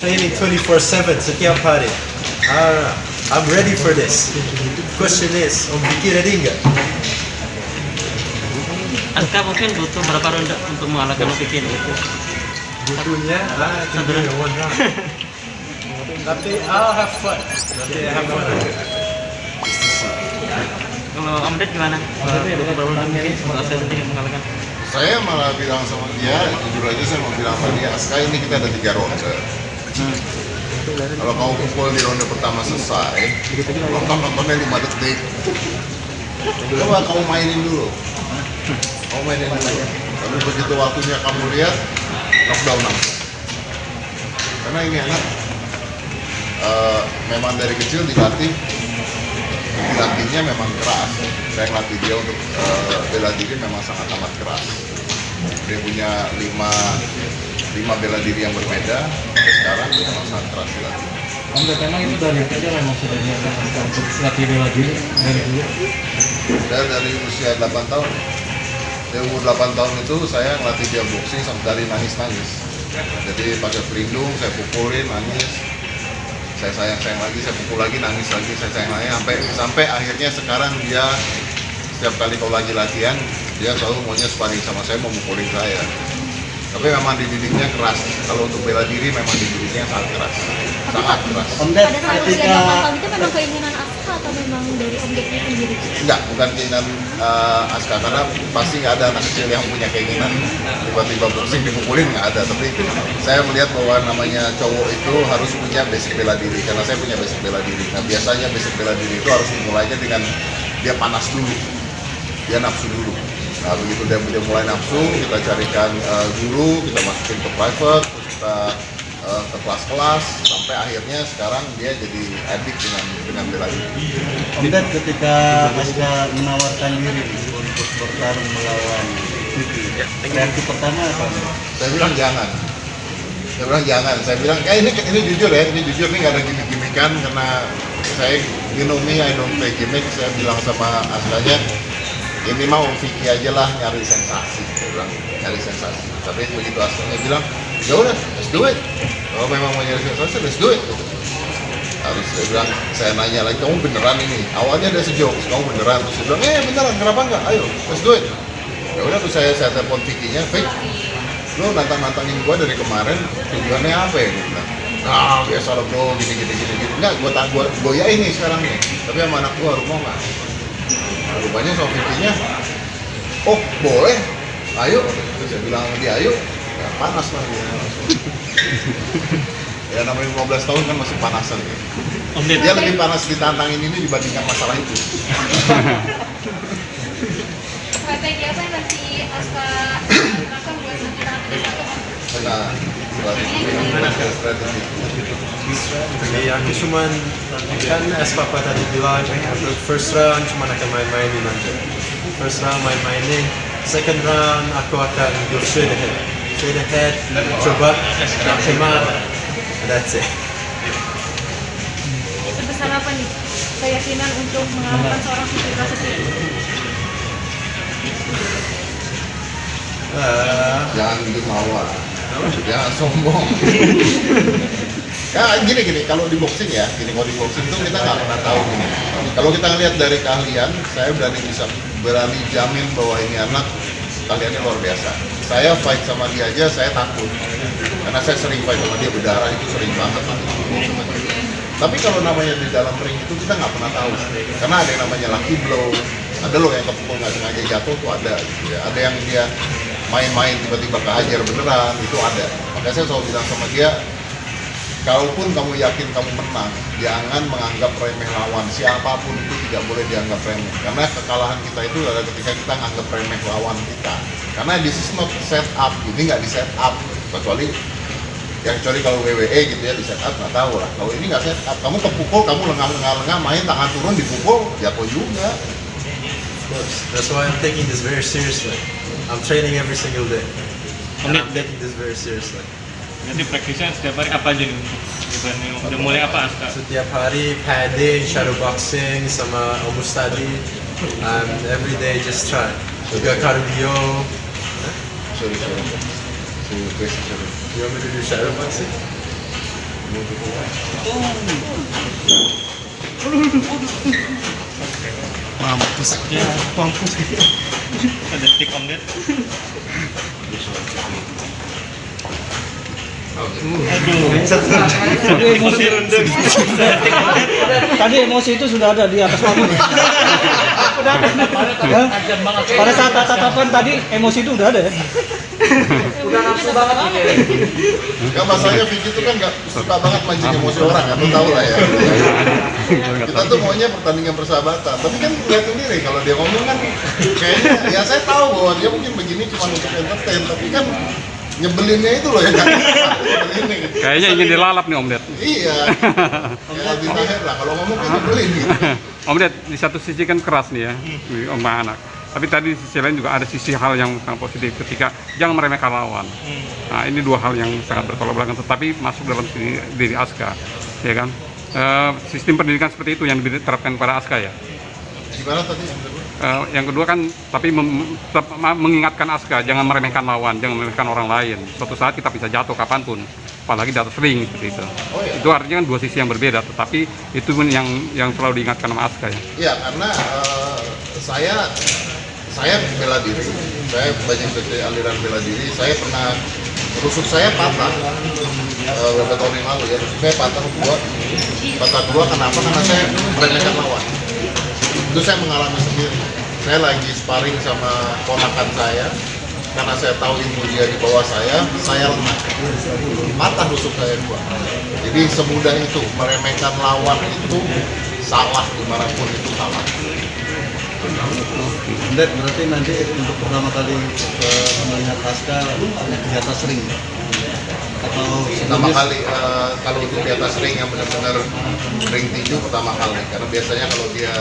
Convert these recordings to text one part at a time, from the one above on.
Training 24/7 setiap hari. I'm ready for this. Question is, Om Vicky ready nggak? Aska mungkin butuh berapa ronde untuk mengalahkan Vicky ini? Butuhnya, tinggal one round. Tapi I'll have fun. Nanti I have fun. Kalau Om Ded gimana? Butuh berapa ronde mungkin untuk Aska sendiri mengalahkan? Saya malah bilang sama dia, jujur aja saya mau bilang sama dia, Aska ini kita ada 3 ronde. Kalau kamu pukul di ronde pertama selesai, nontonnya 5 detik. Coba kamu mainin dulu. Kamu mainin dulu. Tapi begitu waktunya kamu lihat, knockdown langsung. Karena ini anak memang dari kecil dilatihnya memang keras. Saya ngelatih dia untuk bela diri memang sangat amat keras. Dia punya 5 bela diri yang berbeda. Sampai sekarang dia memang sangat keras dilatih. Om Ded, memang itu dari kerja memang sudah diajarkan untuk latih bela diri dari dulu. Dari usia 8 tahun. Dia umur 8 tahun itu saya ngelatih dia boxing sampai dari nangis-nangis. Jadi pakai pelindung, saya pukulin, nangis. Saya sayang lagi, saya pukul lagi, nangis lagi, saya sayang lagi sampai akhirnya sekarang dia setiap kali kalau lagi latihan dia selalu maunya sparring sama saya, mau mukulin saya. Tapi memang dididiknya keras. Kalau untuk bela diri memang dididiknya sangat keras, sangat keras. Om Ded, Pada saat usia 8 tahun itu memang keinginan Aska atau memang dari Om Dednya sendiri? Enggak, bukan keinginan Aska, karena pasti nggak ada anak kecil yang punya keinginan tiba-tiba boxing dipukulin, nggak ada. Tapi saya melihat bahwa namanya cowok itu harus punya basic bela diri, karena saya punya basic bela diri. Nah biasanya basic bela diri itu harus dimulainya dengan dia panas dulu, dia nafsu dulu. Nah begitu dia mulai nafsu, kita carikan guru, kita masukin ke private, terus kita ke kelas-kelas, sampai akhirnya sekarang dia jadi addict dengan bela diri. Om Ded, ketika Aska menawarkan diri untuk bertarung melawan Vicky, reaksi pertama apa? Saya bilang jangan. Saya bilang, ini jujur ya, ini jujur nih, nggak ada gimmick-gimmickan, karena saya, you know me, I don't play gimmick. Saya bilang sama Askanya, ini mau Vicky aja lah, nyari sensasi. Saya bilang nyari sensasi. Tapi begitu Askanya bilang, ya udah, let's do it. Kalau memang mau nyari sensasi, let's do it. Harus saya bilang, saya nanya lagi, kamu beneran ini? Awalnya dia sejok, kamu beneran? Terus dia bilang, beneran, kenapa enggak? Ayo, let's do it. Ya udah, terus saya telepon Vicky-nya, Vicky, lo nantangin gua dari kemarin, tujuannya apa ya? Dia bilang, biasa lo bro, gini. Enggak, gua ya ini sekarang nih. Tapi sama anak gua, mau nggak? Nah, rupanya sama Vicky-nya, oh boleh, ayo. Terus saya bilang sama dia, ayo. Ya, panas lah dia. Ya namanya 15 tahun kan masih panasan ya. Om Ded, Dia lebih panas ditantangin ini dibandingkan masalah itu. Strategi apa yang nanti Aska gunakan buat nanti tahap ke-1? Nah, strategi. Jadi aku cuman, kan as Papa tadi bilang, untuk first round cuman akan main-mainin aja. First round main-mainin, second round aku akan go straight ahead, coba knock him out, that's it. Sebesar apa nih keyakinan untuk mengalahkan seorang Vicky Prasetyo? Jangan bikin mawar. Jangan sombong. Ya gini, kalau di boxing ya, kalau di boxing itu kita nggak pernah tahu gini. Kalau kita ngelihat dari keahlian, saya berani jamin bahwa ini anak keahliannya luar biasa. Saya fight sama dia aja, saya takut. Karena saya sering fight sama dia, berdarah itu sering banget. Tapi kalau namanya di dalam ring itu kita nggak pernah tahu. Karena ada yang namanya lucky blow, ada loh yang kepukul nggak sengaja jatuh tuh ada. Gitu ya. Ada yang dia main-main tiba-tiba kehajar beneran, itu ada. Makanya saya selalu bilang sama dia, kalaupun kamu yakin kamu menang, jangan menganggap remeh lawan. Siapapun itu tidak boleh dianggap remeh. Karena kekalahan kita itu adalah ketika kita menganggap remeh lawan kita. Karena this is not set up, ini nggak di set up. Kecuali kalau WWE gitu ya, di set up nggak tahu lah. Kalau ini nggak set up, kamu kepukul, kamu lengah-lengah main, tangan turun dipukul, jatuh juga. That's why I'm taking this very seriously. I'm training every single day. And I'm taking this very seriously. nanti praktisnya setiap hari apa aja nih? Udah mulai apa Aska? Setiap hari padding, shadow boxing, sama almost study. Every day just try. Juga cardio. Sorry. You want me to do shadow boxing? Mampus. Ya, mampus. Ada stick Om Ded. Emosi rendeng. Tadi emosi itu sudah ada di atas panggung. Udah ada. Ya? Pada saat tatapan tadi emosi itu udah ada ya. Udah nafsu banget nih. Gak masalahnya Vicky itu kan gak suka banget mancing emosi orang kan, lu tau lah ya. Kita tuh maunya pertandingan persahabatan, tapi kan lihat sendiri kalau dia ngomong kan kayaknya ya saya tahu bahwa dia mungkin begini cuma untuk entertain, tapi kan nyebelinnya itu loh ya kan. Nyebelinnya gitu. Kayaknya ingin dilalap nih Om Ded. Iya. Ya Aldi Taher lah kalau ngomong kan nyebelin gitu. Om Ded, di satu sisi kan keras nih ya, Om anak. Tapi tadi di sisi lain juga ada sisi hal yang sangat positif ketika jangan meremehkan lawan. Nah ini dua hal yang sangat bertolak belakang, tetapi masuk dalam diri Aska, ya kan? Sistem pendidikan seperti itu yang diterapkan pada Aska ya. Gimana tadi? Yang kedua kan, tapi tetap mengingatkan Aska jangan meremehkan lawan, jangan meremehkan orang lain. Suatu saat kita bisa jatuh kapanpun, apalagi di atas ring seperti itu. Oh, iya. Itu artinya kan dua sisi yang berbeda, tetapi itu pun yang selalu diingatkan sama Aska ya. Iya, karena saya bela diri, saya banyak ikut aliran bela diri. Saya pernah rusuk saya patah beberapa tahun yang lalu ya. Rusuk saya patah dua. Kenapa? Karena saya meremehkan lawan. Itu saya mengalami sendiri. Saya lagi sparring sama ponakan saya, karena saya tahu ilmu dia di bawah saya lemah. Patah rusuk saya dua. Jadi semudah itu meremehkan lawan itu salah, dimanapun itu salah. Ded, berarti nanti untuk pertama kali melihat Aska di atas ring atau Pertama kali kalau untuk di atas ring yang benar-benar ring tinju pertama kali, karena biasanya kalau dia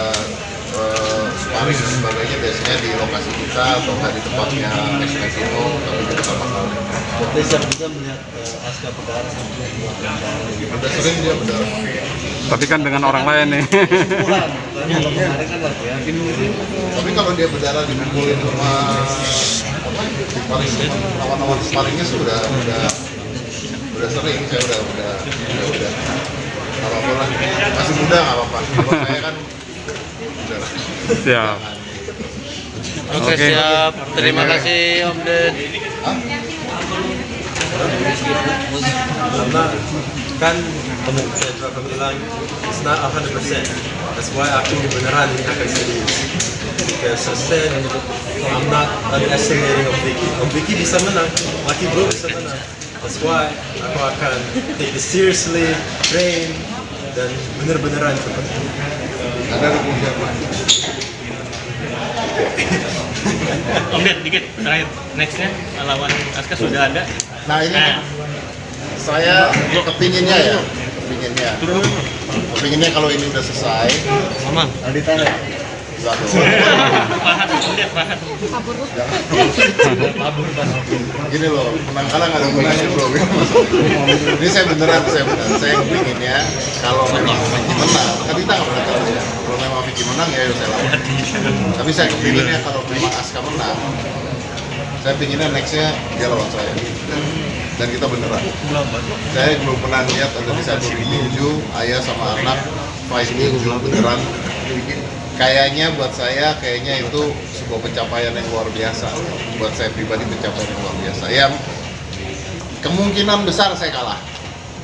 sparring dan sebagainya biasanya di lokasi kita atau nggak di tempatnya match itu, tapi itu pertama kali. berarti siap juga melihat Aska berdarah. Udah sering dia berdarah. Tapi kan dengan orang lain nih. Pulang, kalau kemarin kan lagi ya. Tapi kalau dia berdarah dimukulin sama apa? Sparring sama lawan-lawan sparringnya sudah sering. Saya udah nggak apa-apa lah. Masih muda nggak apa-apa. Kalau saya kan udah. Siap. Oke, siap. Terima kasih Om Ded. Karena kan saya juga bilang it's not 100%. That's why aku beneran ini akan serius. Because I said I'm not underestimating Om Vicky bisa menang, Lucky Bro bisa menang. That's why aku akan take it seriously, train dan bener-beneran coba. Ada rumusnya Pak. Om Ded, dikit terakhir. Nextnya lawan Aska sudah ada. Nah ini saya kepinginnya kalau ini udah selesai. Aman. Aldi Taher. Enggak dong. Pahat, Om Ded, pahat. Gini loh, menang kalah nggak ada gunanya bro. Ini saya beneran. Saya kepinginnya kalau memang Vicky menang, kan kita nggak pernah tahu ya. Kalau memang Vicky menang ya saya lawan. Tapi saya kepinginnya kalau memang Aska menang, saya pinginnya nextnya dia lawan saya. Dan kita beneran. Saya belum pernah lihat ada di satu tinju ayah sama anak fight ini beneran. Kayaknya buat saya itu sebuah pencapaian yang luar biasa. Buat saya pribadi pencapaian yang luar biasa. Ya kemungkinan besar saya kalah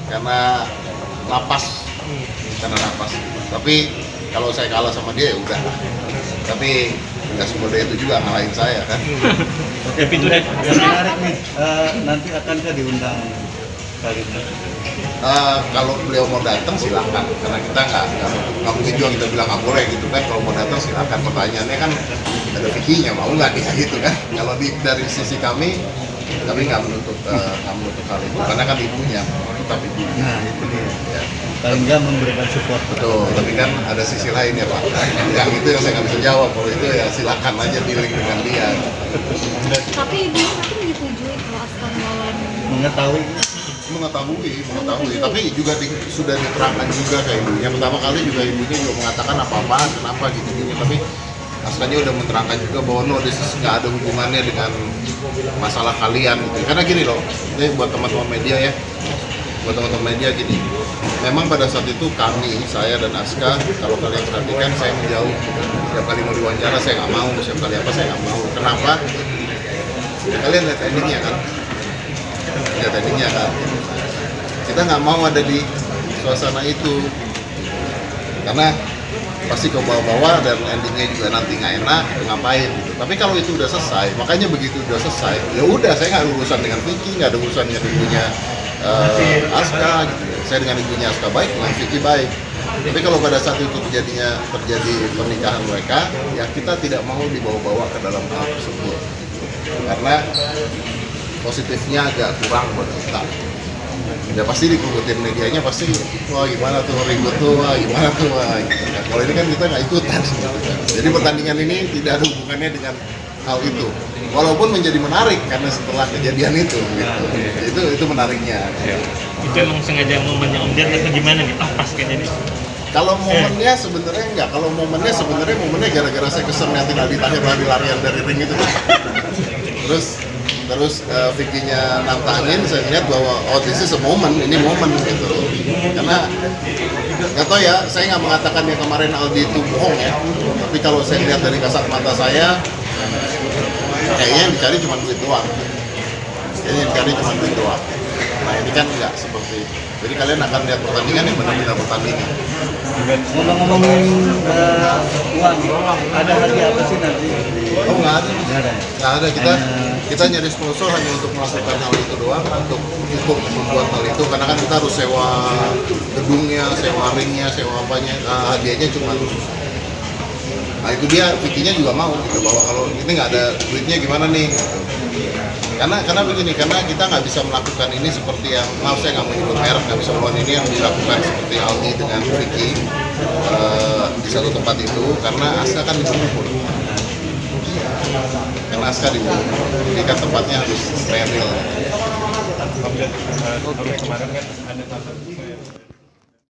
karena napas. Tapi kalau saya kalah sama dia ya udah. Tapi nggak semudah itu juga ngalahin saya kan. Oke, pintu Ded. Yang menarik nih, nanti akankah diundang kali ini? Kalau beliau mau datang silakan, karena kita nggak mungkin juga kita bilang nggak boleh gitu kan. Kalau mau datang silakan. Pertanyaannya kan ada Vicky-nya mau nggak dia gitu kan. Kalau dari sisi kami nggak menutup hal itu, karena kan ibunya tetap ibunya. Nah, itu dia. Ya. Paling nggak memberikan support. Betul, tapi kan ada sisi lain ya Pak. Yang itu yang saya nggak bisa jawab. Kalau itu ya silakan aja dealing dengan dia. Tapi ibunya nanti menyetujui kalau Aska melawan. Mengetahui, tapi juga sudah diterangkan juga ke ibunya. Pertama kali juga ibunya juga mengatakan apa-apaan, kenapa gitu-gitu. Tapi Askanya udah menerangkan juga bahwa no, this nggak ada hubungannya dengan masalah kalian gitu. Karena gini loh, ini buat teman-teman media ya, buat teman-teman media gini, memang pada saat itu kami, saya dan Aska, kalau kalian perhatikan saya menjauh. Setiap kali mau diwawancara saya nggak mau, setiap kali apa saya nggak mau. Kenapa? Ya, kalian lihat endingnya kan? Lihat endingnya kan? Kita nggak mau ada di suasana itu, karena pasti ke bawah-bawah dan endingnya juga nanti nggak enak, ngapain gitu. Tapi kalau itu udah selesai, makanya begitu udah selesai, ya udah saya nggak ada urusan dengan Vicky, nggak ada urusan dengan ibunya Aska gitu. Saya dengan ibunya Aska baik, dengan Vicky baik. Tapi kalau pada saat itu terjadi pernikahan mereka, ya kita tidak mau dibawa-bawa ke dalam hal tersebut, karena positifnya agak kurang buat kita. Ya pasti dikutin medianya, pasti wah gimana tuh ribut tuh, wah gimana tuh, wah gitu kan. Kalau ini kan kita nggak ikutan gitu kan. Jadi pertandingan ini tidak ada hubungannya dengan hal itu, walaupun menjadi menarik karena setelah kejadian itu gitu. Itu menariknya. Itu emang sengaja momennya Om Dian atau gimana nih? Pas kayak jadi. Kalau momennya sebenarnya enggak, kalau momennya gara-gara saya kesel ngeliatin Aldi Tahir lari-larian dari ring itu. Terus Vicky-nya nantangin, saya lihat bahwa oh this is a moment, ini momen gitu. Karena nggak tahu ya, saya nggak mengatakan yang kemarin Aldi itu bohong ya. Tapi kalau saya lihat dari kasat mata saya, kayaknya yang dicari cuma duit doang. Nah ini kan nggak seperti itu. Jadi kalian akan lihat pertandingan yang benar-benar pertandingan. Ngomong-ngomongin uang, ada hadiah apa sih nanti? Oh nggak ada. Nggak ada. Kita nyari sponsor hanya untuk melakukan hal itu doang, untuk membuat hal itu, karena kan kita harus sewa gedungnya, sewa ringnya, sewa apanya. Hadiahnya cuma, nah itu dia, Vicky-nya juga mau gitu, bahwa kalau ini nggak ada duitnya gimana nih? Karena begini, karena kita nggak bisa melakukan ini seperti yang, maaf saya nggak mau nyebut merek, nggak bisa melakukan ini yang dilakukan seperti Aldi dengan Vicky di satu tempat itu, karena Aska kan dikumpul. Karena Aska dikumpul, jadi kan tempatnya harus steril. Kemarin kan ada